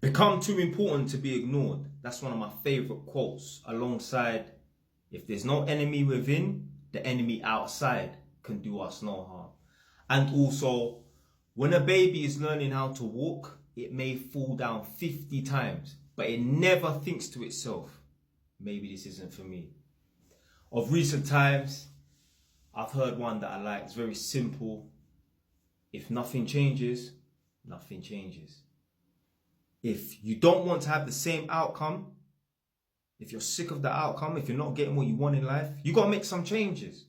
Become too important to be ignored. That's one of my favorite quotes, alongside, if there's no enemy within, the enemy outside can do us no harm. And also, when a baby is learning how to walk, it may fall down 50 times, but it never thinks to itself, maybe this isn't for me. Of recent times, I've heard one that I like. It's very simple. If nothing changes, nothing changes. If you don't want to have the same outcome, if you're sick of the outcome, if you're not getting what you want in life, you got to make some changes.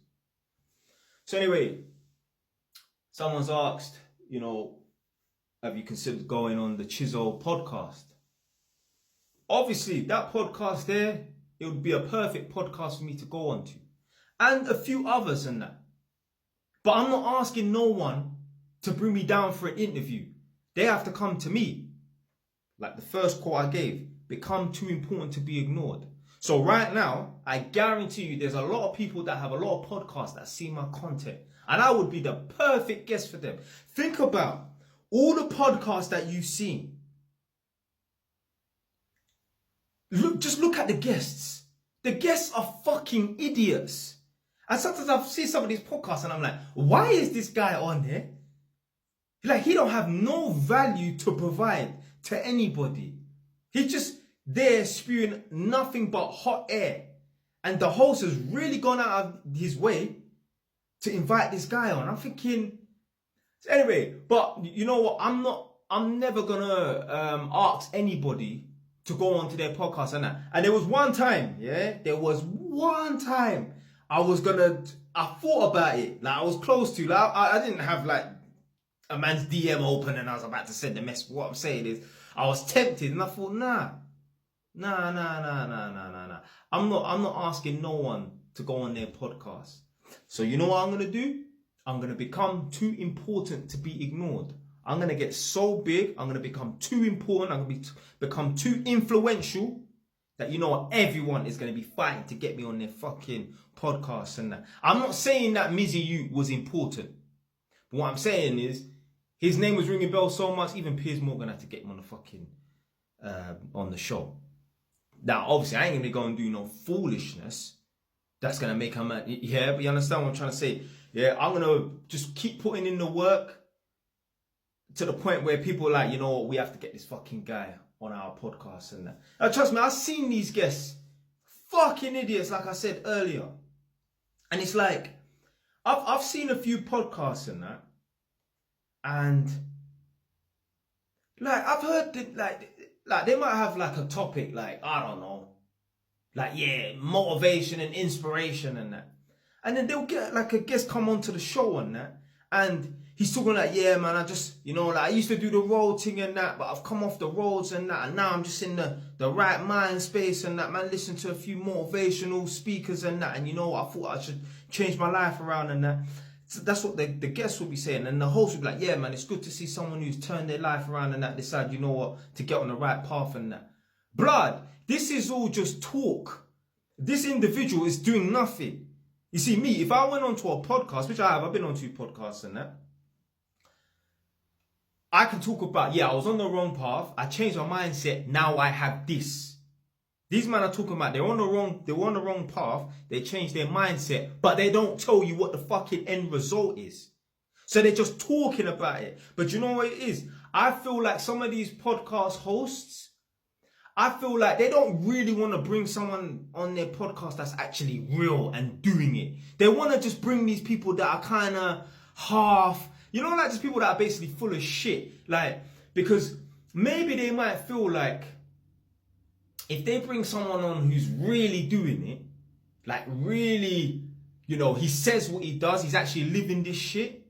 So anyway, someone's asked, have you considered going on the Chizzo podcast? Obviously, that podcast there, it would be a perfect podcast for me to go on to. And a few others and that. But I'm not asking no one to bring me down for an interview. They have to come to me. Like the first quote I gave, become too important to be ignored. So right now, I guarantee you there's a lot of people that have a lot of podcasts that see my content. And I would be the perfect guest for them. Think about all the podcasts that you've seen. Just look at the guests. The guests are fucking idiots. And sometimes I see some of these podcasts and I'm like, why is this guy on here? Like, he don't have no value to provide to anybody. He's just there spewing nothing but hot air. And the host has really gone out of his way to invite this guy on. I'm thinking, so anyway, but you know what? I'm never gonna ask anybody to go onto their podcast and that. And there was one time I thought about it. Like, I was close to, like, I didn't have like a man's DM open and I was about to send a message. What I'm saying is, I was tempted and I thought, nah. I'm not asking no one to go on their podcast. So you know what I'm gonna do? I'm gonna become too important to be ignored. I'm gonna get so big. I'm gonna become too important. I'm gonna become too influential that everyone is gonna be fighting to get me on their fucking podcast and that. I'm not saying that Mizzy U was important, but what I'm saying is, his name was ringing bells so much, even Piers Morgan had to get him on the fucking, on the show. Now, obviously, I ain't gonna go and do no foolishness that's gonna make him mad. Yeah, but you understand what I'm trying to say? Yeah, I'm gonna just keep putting in the work to the point where people are like, you know what, we have to get this fucking guy on our podcast and that. Now, trust me, I've seen these guests, fucking idiots, like I said earlier. And it's like, I've seen a few podcasts and that. And like, I've heard that, like they might have like a topic, like, I don't know, like, yeah, motivation and inspiration and that. And then they'll get like a guest come onto the show and that. And he's talking like, yeah, man, I just, like, I used to do the road thing and that, but I've come off the roads and that. And now I'm just in the right mind space and that, man. Listen to a few motivational speakers and that. And I thought I should change my life around and that. So that's what the guests will be saying. And the host will be like, yeah, man, it's good to see someone who's turned their life around and that, decide, to get on the right path and that. Blood, this is all just talk. This individual is doing nothing. You see, me, if I went onto a podcast, which I've been on 2 podcasts and that, I can talk about, yeah, I was on the wrong path, I changed my mindset, now I have this. These men are talking about they were on the wrong path, they changed their mindset, but they don't tell you what the fucking end result is. So they're just talking about it. But you know what it is? I feel like some of these podcast hosts, I feel like they don't really want to bring someone on their podcast that's actually real and doing it. They want to just bring these people that are kind of half, like just people that are basically full of shit. Like, because maybe they might feel like, if they bring someone on who's really doing it, like really, he says what he does, he's actually living this shit,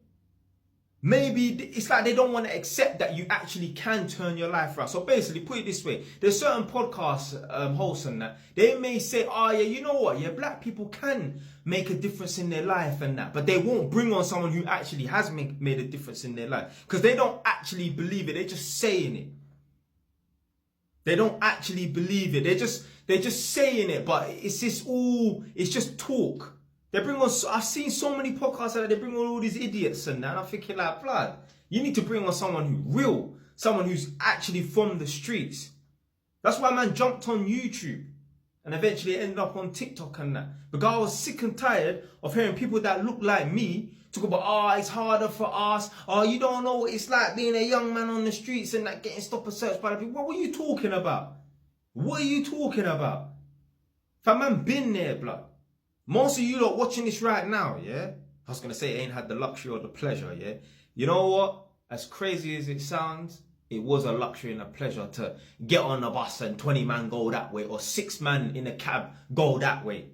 maybe it's like they don't want to accept that you actually can turn your life around. So basically, put it this way, there's certain podcast hosts and that, they may say, oh yeah, you know what, yeah, black people can make a difference in their life and that, but they won't bring on someone who actually has made a difference in their life, because they don't actually believe it, they're just saying it. They don't actually believe it. They're just saying it, but it's just talk. They bring on, I've seen so many podcasts that they bring on all these idiots and that, and I'm thinking like, blood, you need to bring on someone who's real, someone who's actually from the streets. That's why man jumped on YouTube and eventually ended up on TikTok and that. Because I was sick and tired of hearing people that look like me talk about, oh, it's harder for us. Oh, you don't know what it's like being a young man on the streets and that getting stop and search by the people. What were you talking about? What are you talking about? Fam, man been there, blood. Most of you lot watching this right now, yeah? I was going to say ain't had the luxury or the pleasure, yeah? You know what? As crazy as it sounds, it was a luxury and a pleasure to get on the bus and 20 man go that way or 6 man in a cab go that way.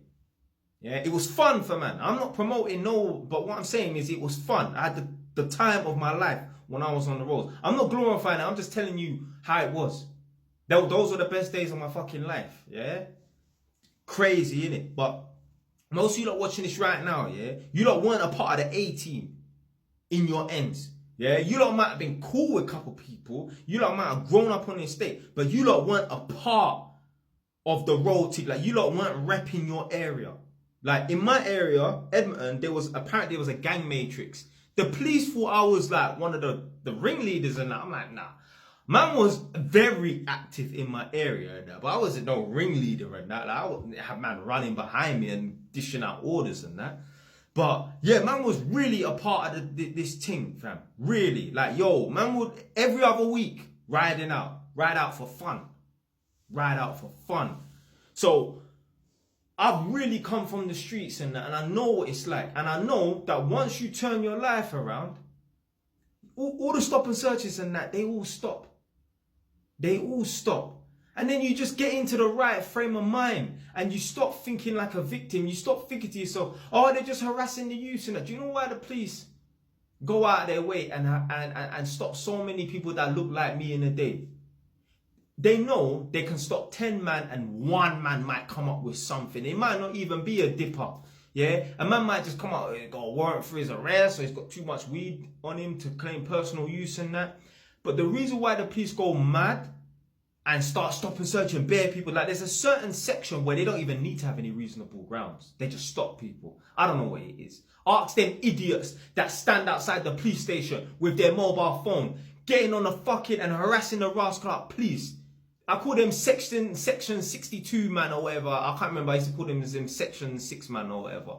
Yeah, it was fun for man. I'm not promoting but what I'm saying is it was fun. I had the time of my life when I was on the road. I'm not glorifying it. I'm just telling you how it was. Those were the best days of my fucking life, yeah? Crazy, innit? But most of you lot watching this right now, yeah? You lot weren't a part of the A-team in your ends. Yeah, you lot might have been cool with a couple people. You lot might have grown up on the estate. But you lot weren't a part of the road team. Like, you lot weren't repping your area. Like, in my area, Edmonton, there was a gang matrix. The police thought I was like one of the ringleaders and that. I'm like, nah. Man was very active in my area and that, but I wasn't no ringleader and that. Like, I wouldn't have man running behind me and dishing out orders and that. But yeah, man was really a part of this thing, fam. Really. Like, yo, man would every other week ride out for fun. Ride out for fun. So I've really come from the streets and that, and I know what it's like. And I know that once you turn your life around, all the stop and searches and that, they all stop. They all stop. And then you just get into the right frame of mind and you stop thinking like a victim. You stop thinking to yourself, oh, they're just harassing the youth and that. Do you know why the police go out of their way and stop so many people that look like me in a day? They know they can stop 10 man and 1 man might come up with something. It might not even be a dipper. Yeah, a man might just come out and got a warrant for his arrest, or he's got too much weed on him to claim personal use and that. But the reason why the police go mad and start stopping, searching bare people, like there's a certain section where they don't even need to have any reasonable grounds. They just stop people. I don't know what it is. Ask them idiots that stand outside the police station with their mobile phone, getting on the fucking and harassing the rascal police. I call them section 62 man or whatever. I can't remember. I used to call them section 6 man or whatever.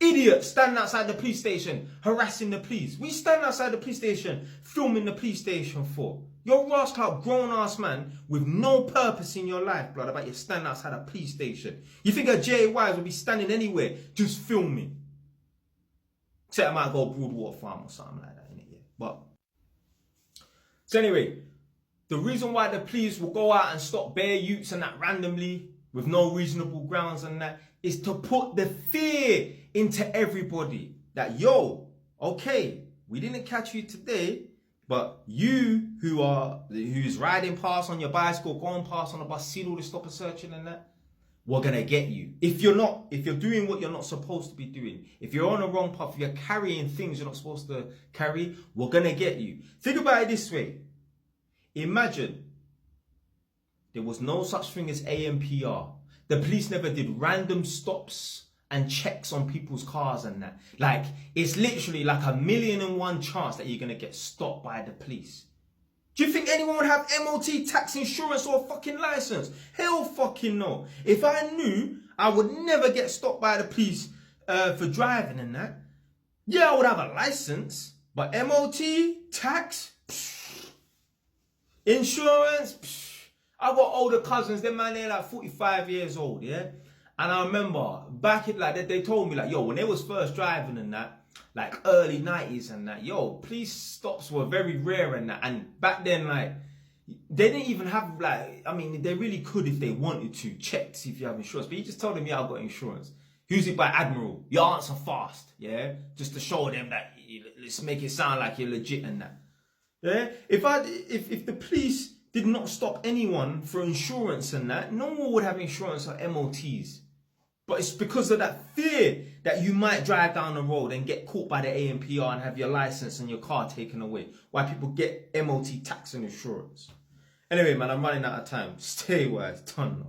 Idiots stand outside the police station harassing the police. We stand outside the police station filming the police station for. You're a rascal grown ass man with no purpose in your life, blood, about you standing outside a police station. You think a J.A. Wise would be standing anywhere just filming? Except I might go Broadwater Farm or something like that, innit? Yeah. But so anyway, the reason why the police will go out and stop bare youths and that randomly with no reasonable grounds and that is to put the fear into everybody that, yo, okay, we didn't catch you today, but you who's riding past on your bicycle, going past on the bus, seeing all the stop and searching and that, we're gonna get you. If you're doing what you're not supposed to be doing, if you're on the wrong path, if you're carrying things you're not supposed to carry, we're gonna get you. Think about it this way. Imagine there was no such thing as AMPR. The police never did random stops and checks on people's cars and that. Like, it's literally like 1,000,001 chance that you're going to get stopped by the police. Do you think anyone would have MOT, tax, insurance or a fucking license? Hell fucking no. If I knew I would never get stopped by the police for driving and that, yeah, I would have a license. But MOT, tax, insurance, I got older cousins, them man, they're like 45 years old, yeah? And I remember back in like they told me like, yo, when they was first driving and that, like early 90s and that, yo, police stops were very rare and that. And back then, like, they didn't even have like, I mean, they really could if they wanted to check to see if you have insurance. But you just told them, yeah, I've got insurance. Who's it by Admiral? You answer fast, yeah? Just to show them that, let's make it sound like you're legit and that. Yeah? If the police did not stop anyone for insurance and that, no one would have insurance or MOTs. But it's because of that fear that you might drive down the road and get caught by the AMPR and have your license and your car taken away. Why people get MOT, tax and insurance. Anyway, man, I'm running out of time. Stay wise. Ton.